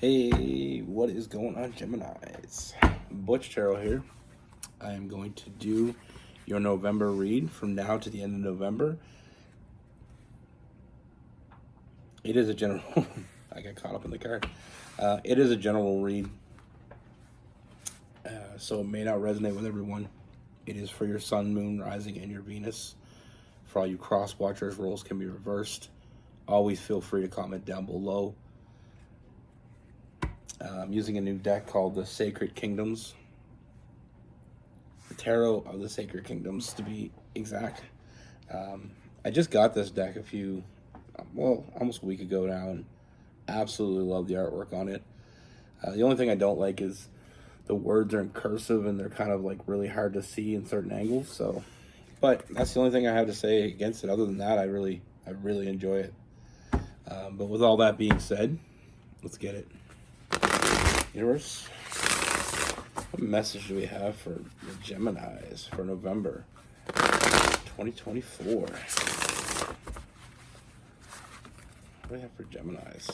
Hey, what is going on, Geminis? Butch Tarot here. I am going to do your November read from now to the end of November. It is a general. I got caught up in the card. It is a general read, so it may not resonate with everyone. It is for your Sun, Moon, Rising, and your Venus. For all you cross watchers, roles can be reversed. Always feel free to comment down below. I'm using a new deck called the Sacred Kingdoms. The Tarot of the Sacred Kingdoms, to be exact. I just got this deck almost a week ago now, and absolutely love the artwork on it. The only thing I don't like is the words are in cursive and they're kind of like really hard to see in certain angles. So, but that's the only thing I have to say against it. Other than that, I really enjoy it. But with all that being said, let's get it. Universe, what message do we have for the Geminis for November 2024? What do we have for Geminis?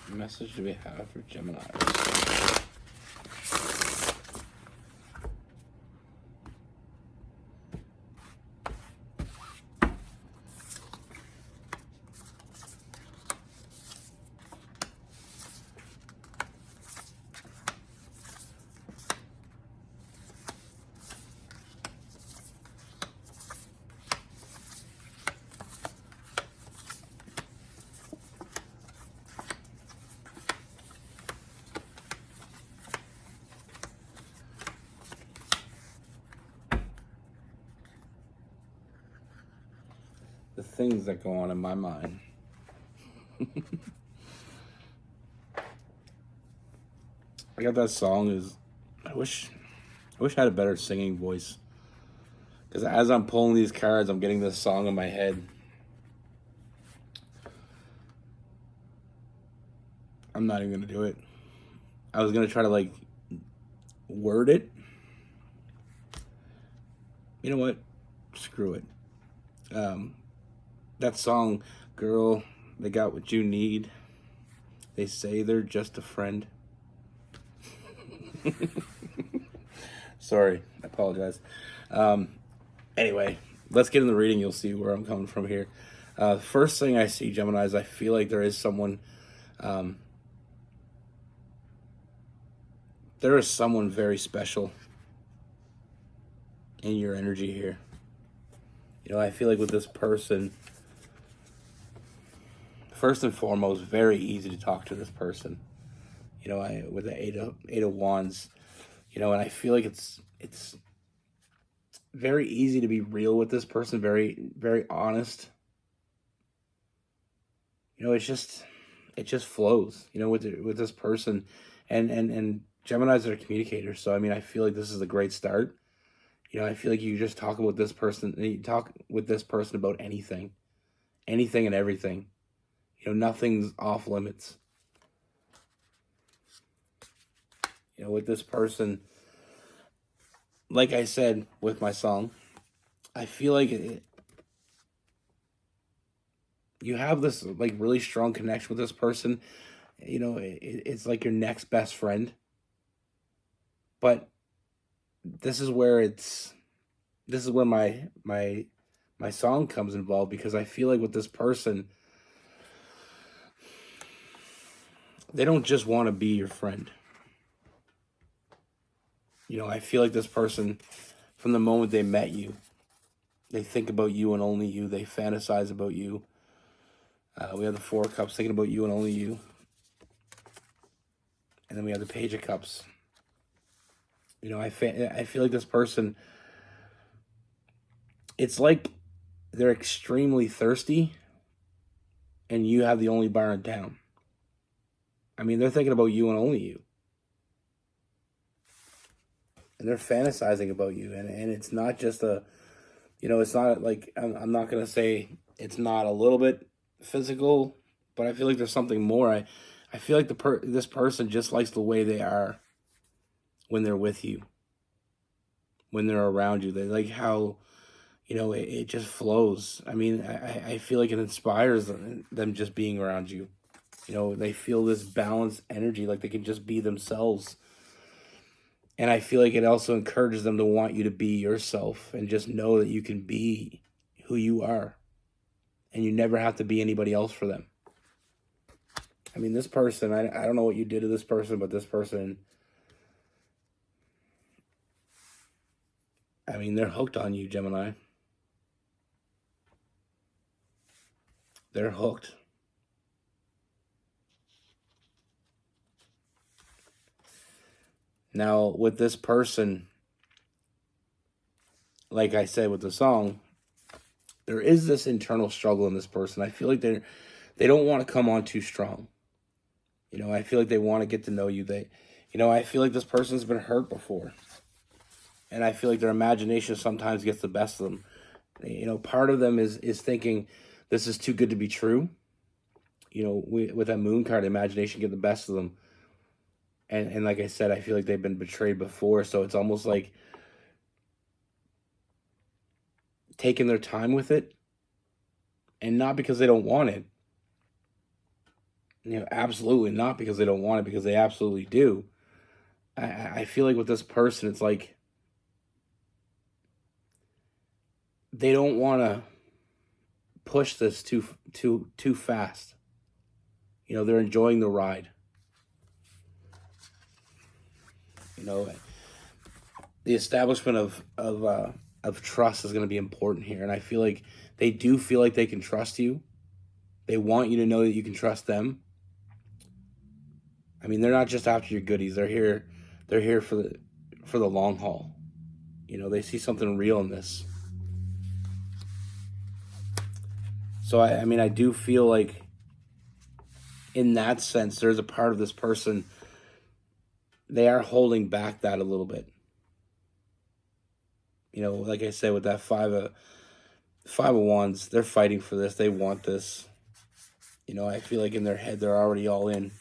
What message do we have for Geminis? The things that go on in my mind. I got that song is I wish I had a better singing voice. Because as I'm pulling these cards, I'm getting this song in my head. I'm not even gonna do it. I was gonna try to like word it. You know what? Screw it. That song, girl, they got what you need. They say they're just a friend. Sorry, I apologize. Anyway, let's get in the reading. You'll see where I'm coming from here. First thing I see, Gemini, is I feel like there is someone, there is someone very special in your energy here. You know, I feel like with this person, first and foremost, very easy to talk to this person. You know, with the eight of wands, you know, and I feel like it's very easy to be real with this person, very honest. You know, it just flows. You know, with this person, and Gemini's are communicators, so I mean, I feel like this is a great start. You know, I feel like you just talk about this person. You talk with this person about anything and everything. You know, nothing's off limits. You know, with this person, like I said with my song, I feel like you have this like really strong connection with this person. You know, it's like your next best friend. But this is where my song comes involved, because I feel like with this person, they don't just want to be your friend. You know, I feel like this person, from the moment they met you, they think about you and only you. They fantasize about you. We have the Four of Cups, thinking about you and only you. And then we have the Page of Cups. You know, I feel like this person, it's like they're extremely thirsty and you have the only bar in town. I mean, they're thinking about you and only you. and they're fantasizing about you, and it's not just a, it's not like, I'm not gonna say it's not a little bit physical, but I feel like there's something more. I feel like this person just likes the way they are when they're with you, when they're around you. They like how, it just flows. I mean, I feel like it inspires them just being around you. They feel this balanced energy, like they can just be themselves. And I feel like it also encourages them to want you to be yourself and just know that you can be who you are. And you never have to be anybody else for them. I mean, this person, I don't know what you did to this person, but this person, I mean, they're hooked on you, Gemini. They're hooked. Now, with this person, like I said with the song, there is this internal struggle in this person. I feel like they don't want to come on too strong. I feel like they want to get to know you. I feel like this person's been hurt before. And I feel like their imagination sometimes gets the best of them. Part of them is thinking this is too good to be true. With that moon card, imagination get the best of them. And like I said, I feel like they've been betrayed before. So it's almost like taking their time with it. And not because they don't want it. Absolutely not because they don't want it, because they absolutely do. I feel like with this person, it's like they don't want to push this too fast. They're enjoying the ride. The establishment of trust is going to be important here, and I feel like they do feel like they can trust you. They want you to know that you can trust them. I mean, they're not just after your goodies. They're here for the long haul. They see something real in this. So I mean, I do feel like in that sense, there's a part of this person, they are holding back that a little bit. Like I said, with that five of wands, they're fighting for this. They want this. I feel like in their head, they're already all in.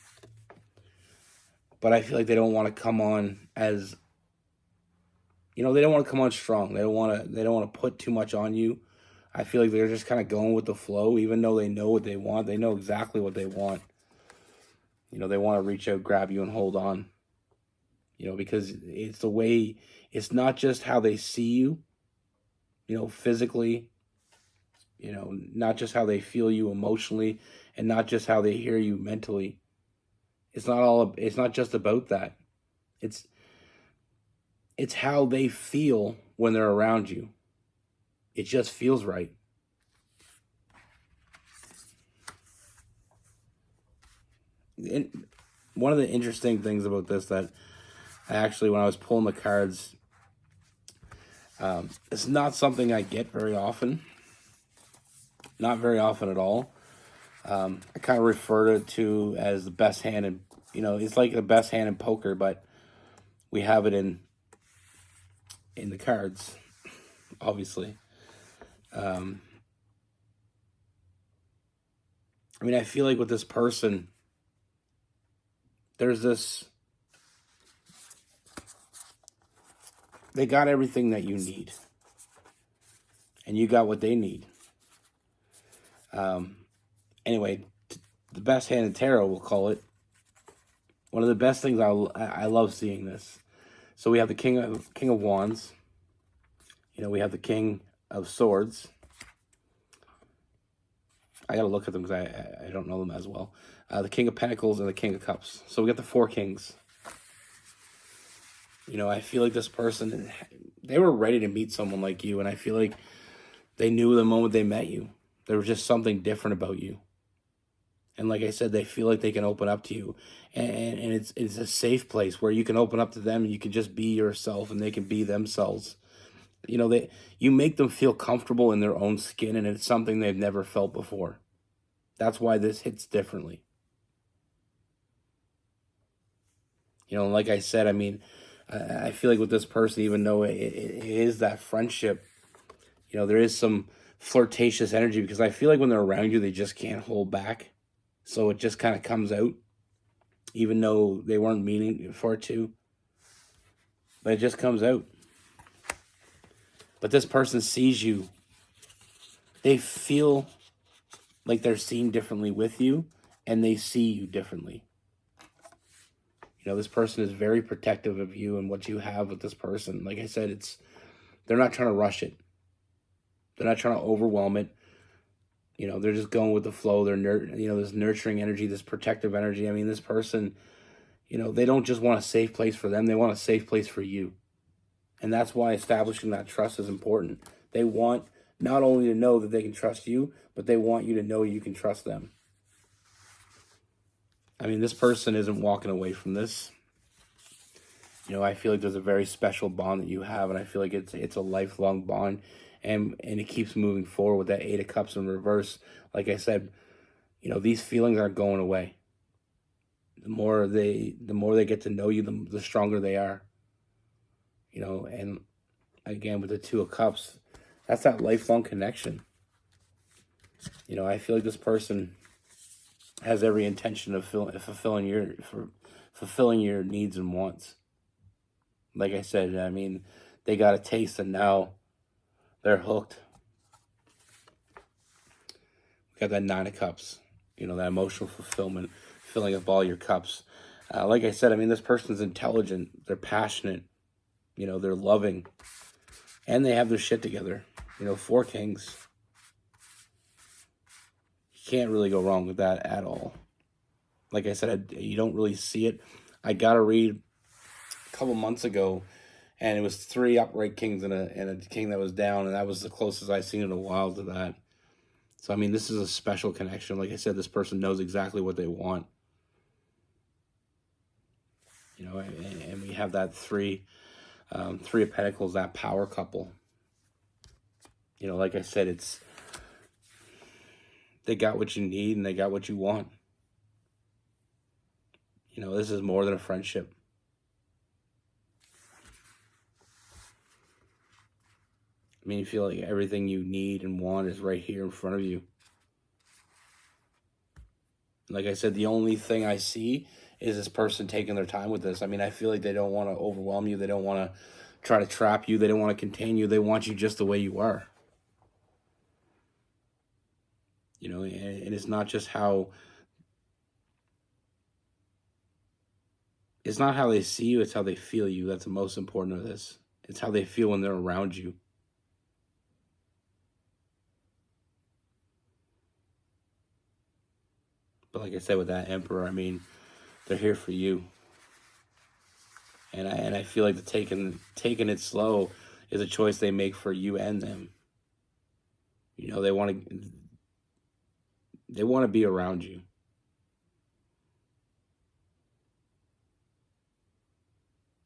But I feel like they don't want to come on as, they don't want to come on strong. They don't want to put too much on you. I feel like they're just kind of going with the flow, even though they know what they want. They know exactly what they want. They want to reach out, grab you, and hold on. Because it's the way, it's not just how they see you, physically, not just how they feel you emotionally, and not just how they hear you mentally. It's not just about that. It's how they feel when they're around you. It just feels right. And one of the interesting things about this that I actually, when I was pulling the cards, it's not something I get very often. Not very often at all. I kind of refer to it as the best hand in, it's like the best hand in poker, but we have it in the cards, obviously. I mean, I feel like with this person, there's this, they got everything that you need, and you got what they need. Anyway, the best hand in tarot, we'll call it. One of the best things, I love seeing this. So we have the King of Wands. We have the King of Swords. I gotta look at them because I don't know them as well. The King of Pentacles and the King of Cups. So we got the four kings. I feel like this person, they were ready to meet someone like you, and I feel like they knew the moment they met you. There was just something different about you. And like I said, they feel like they can open up to you. And it's a safe place where you can open up to them and you can just be yourself and they can be themselves. You make them feel comfortable in their own skin, and it's something they've never felt before. That's why this hits differently. Like I said, I mean, I feel like with this person, even though it is that friendship, there is some flirtatious energy, because I feel like when they're around you, they just can't hold back. So it just kind of comes out, even though they weren't meaning for it to, but it just comes out. But this person sees you. They feel like they're seen differently with you, and they see you differently. This person is very protective of you and what you have with this person. Like I said, they're not trying to rush it. They're not trying to overwhelm it. They're just going with the flow. They're this nurturing energy, this protective energy. I mean, this person, they don't just want a safe place for them. They want a safe place for you. And that's why establishing that trust is important. They want not only to know that they can trust you, but they want you to know you can trust them. I mean, this person isn't walking away from this. I feel like there's a very special bond that you have, and I feel like it's a lifelong bond, and it keeps moving forward with that 8 of Cups in reverse. Like I said, these feelings aren't going away. The more they get to know you, the stronger they are. And again, with the 2 of Cups, that's that lifelong connection. I feel like this person has every intention of fulfilling your needs and wants. Like I said, I mean, they got a taste and now they're hooked. We got that 9 of Cups, that emotional fulfillment, filling up all your cups. Like I said, I mean, this person's intelligent, they're passionate, they're loving, and they have their shit together. 4 Kings. Can't really go wrong with that at all. Like I said, you don't really see it. I got a read a couple months ago, and it was 3 upright kings and a king that was down, and that was the closest I've seen in a while to that. So I mean, this is a special connection. Like I said, this person knows exactly what they want. And we have that 3 of Pentacles, that power couple. Like I said, they got what you need and they got what you want. This is more than a friendship. I mean, you feel like everything you need and want is right here in front of you. Like I said, the only thing I see is this person taking their time with this. I mean, I feel like they don't want to overwhelm you. They don't want to try to trap you. They don't want to contain you. They want you just the way you are. And it's not just it's not how they see you, it's how they feel you. That's the most important of this. It's how they feel when they're around you. But like I said, with that Emperor, I mean, they're here for you. And I feel like taking it slow is a choice they make for you and them. They want to be around you.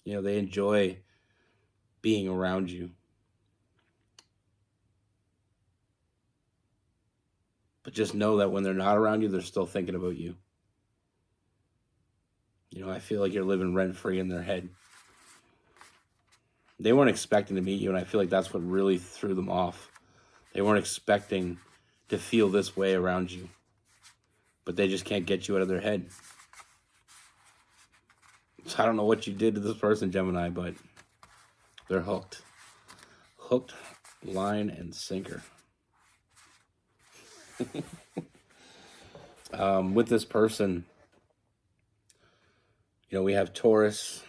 They enjoy being around you. But just know that when they're not around you, they're still thinking about you. I feel like you're living rent-free in their head. They weren't expecting to meet you, and I feel like that's what really threw them off. They weren't expecting to feel this way around you. But they just can't get you out of their head. So I don't know what you did to this person, Gemini, but they're hooked. Hooked, line, and sinker. With this person, we have Taurus.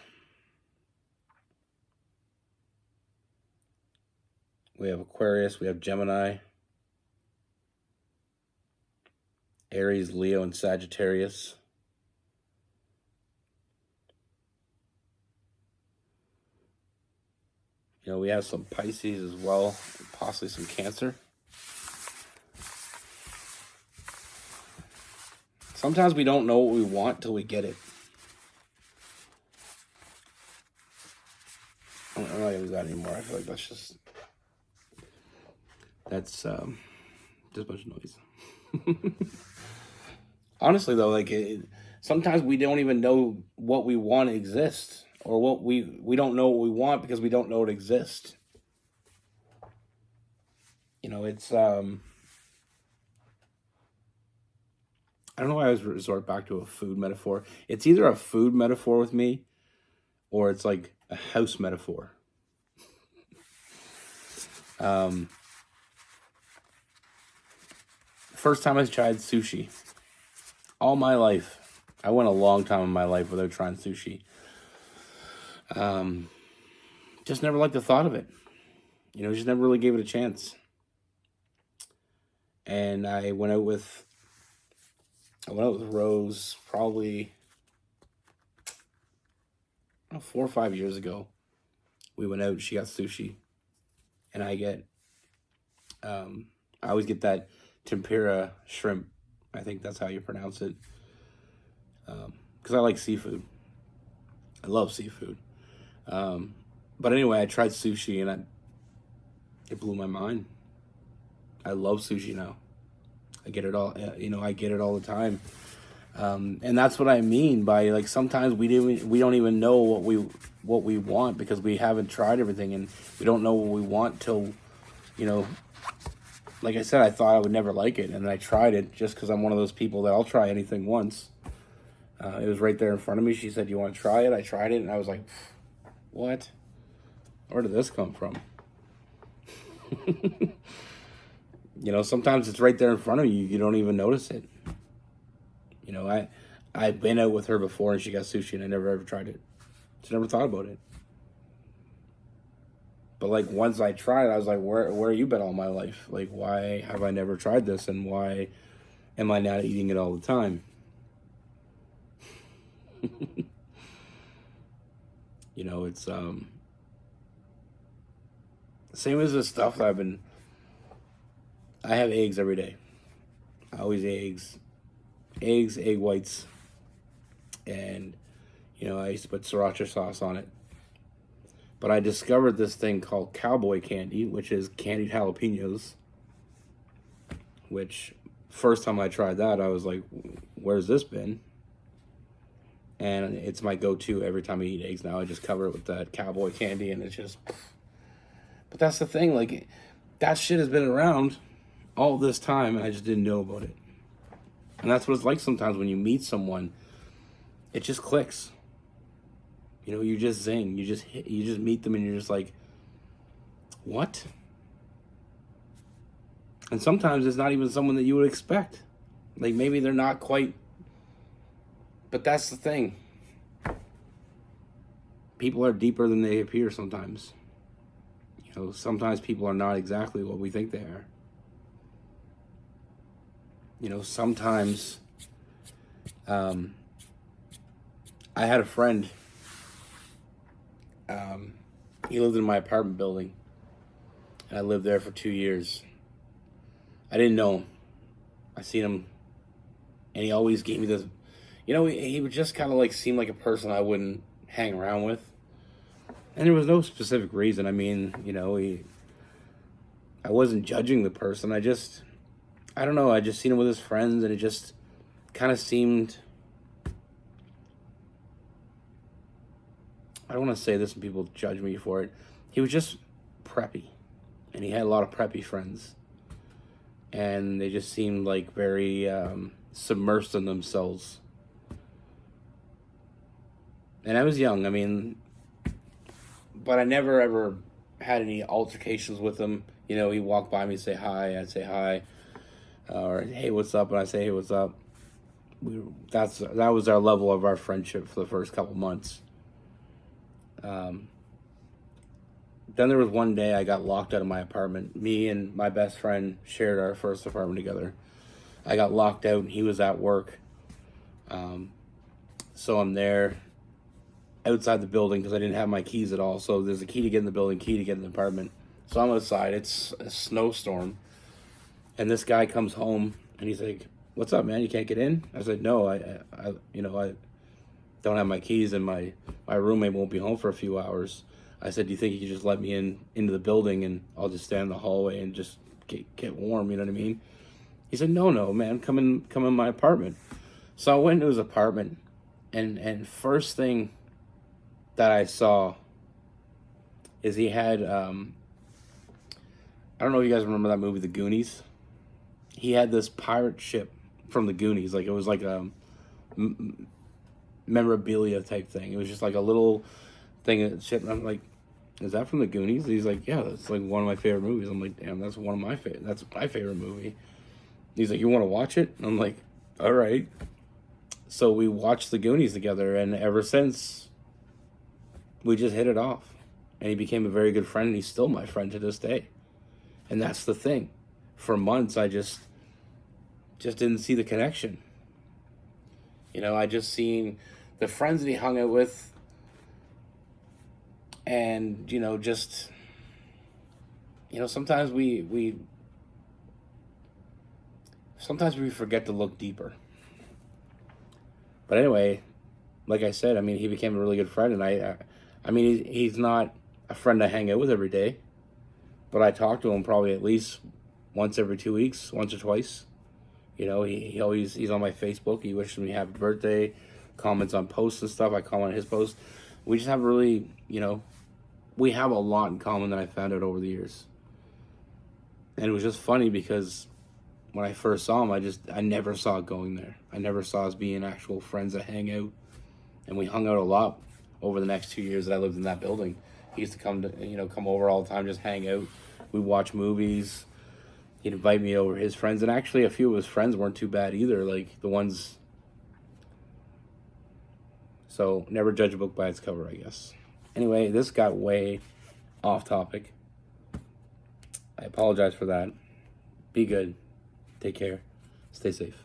We have Aquarius. We have Gemini. Aries, Leo, and Sagittarius. We have some Pisces as well, possibly some Cancer. Sometimes we don't know what we want till we get it. I'm not going to use that anymore. I feel like that's just a bunch of noise. Honestly, though, sometimes we don't even know what we want exists or what we don't know what we want because we don't know it exists. It's I don't know why I always resort back to a food metaphor. It's either a food metaphor with me, or it's like a house metaphor. First time I tried sushi, all my life, I went a long time in my life without trying sushi. Just never liked the thought of it. Just never really gave it a chance. And I went out with Rose probably 4 or 5 years ago. We went out. She got sushi, and I always get that tempura shrimp. I think that's how you pronounce it. Because I like seafood. I love seafood. But anyway, I tried sushi, and it blew my mind. I love sushi now. I get it all. I get it all the time. And that's what I mean by, like, sometimes we don't even know what we want because we haven't tried everything, and we don't know what we want till, like I said, I thought I would never like it, and then I tried it just because I'm one of those people that I'll try anything once. It was right there in front of me. She said, "You want to try it?" I tried it, and I was like, "What? Where did this come from?" Sometimes it's right there in front of you. You don't even notice it. I've been out with her before, and she got sushi, and I never ever tried it. Just never thought about it. But, like, once I tried it, I was like, where have you been all my life? Like, why have I never tried this, and why am I not eating it all the time? It's same as the stuff that I have eggs every day. I always eggs, egg whites, and I used to put sriracha sauce on it. But I discovered this thing called cowboy candy, which is candied jalapenos. Which, first time I tried that, I was like, "Where's this been?" And it's my go-to every time I eat eggs now. I just cover it with that cowboy candy, and it's just. But that's the thing, like, that shit has been around all this time, and I just didn't know about it. And that's what it's like sometimes when you meet someone. It just clicks. You just zing. You just meet them, and you're just like, what? And sometimes it's not even someone that you would expect. Like, maybe they're not quite. But that's the thing. People are deeper than they appear sometimes. Sometimes people are not exactly what we think they are. Sometimes I had a friend. He lived in my apartment building. And I lived there for 2 years. I didn't know him. I seen him, and he always gave me this. He would just kind of like seem like a person I wouldn't hang around with. And there was no specific reason. I mean, I wasn't judging the person. I don't know. I just seen him with his friends, and it just kind of seemed. I don't want to say this and people judge me for it. He was just preppy, and he had a lot of preppy friends. And they just seemed like very submersed in themselves. And I was young, but I never ever had any altercations with him. He'd walk by me, say hi, I'd say hi. Or, hey, what's up? And I'd say, hey, what's up? That was our level of our friendship for the first couple months. Then there was one day I got locked out of my apartment. Me and my best friend shared our first apartment together. I got locked out, and he was at work. So I'm there outside the building because I didn't have my keys at all. So there's a key to get in the building, key to get in the apartment. So I'm outside. It's a snowstorm. And this guy comes home, and he's like, "What's up, man? You can't get in?" I said, "No, I don't have my keys, and my roommate won't be home for a few hours." I said, "Do you think you could just let me into the building, and I'll just stand in the hallway and just get warm?" You know what I mean? He said, "No, man, come in my apartment." So I went into his apartment, and first thing that I saw is he had I don't know if you guys remember that movie, The Goonies. He had this pirate ship from The Goonies. Like, it was like a memorabilia type thing. It was just like a little thing of ship. And I'm like, is that from The Goonies? And he's like, yeah, that's like one of my favorite movies. I'm like, damn, that's one of my favorite. That's my favorite movie. He's like, you want to watch it? And I'm like, all right. So we watched The Goonies together, and ever since, we just hit it off. And he became a very good friend, and he's still my friend to this day. And that's the thing. For months, I just didn't see the connection. You know, I just seen the friends that he hung out with, and, you know, just, you know, sometimes we forget to look deeper. But anyway, like I said, I mean, he became a really good friend, and I mean, he's not a friend I hang out with every day, but I talk to him probably at least once every 2 weeks, once or twice. You know, he's on my Facebook. He wishes me happy birthday, comments on posts and stuff. I comment on his posts. We just have really, you know, we have a lot in common that I found out over the years. And it was just funny because when I first saw him, I never saw it going there. I never saw us being actual friends that hang out. And we hung out a lot over the next 2 years that I lived in that building. He used to come over all the time, just hang out. We'd watch movies. He'd invite me over his friends. And actually, a few of his friends weren't too bad either. Like, the ones... So, never judge a book by its cover, I guess. Anyway, this got way off topic. I apologize for that. Be good. Take care. Stay safe.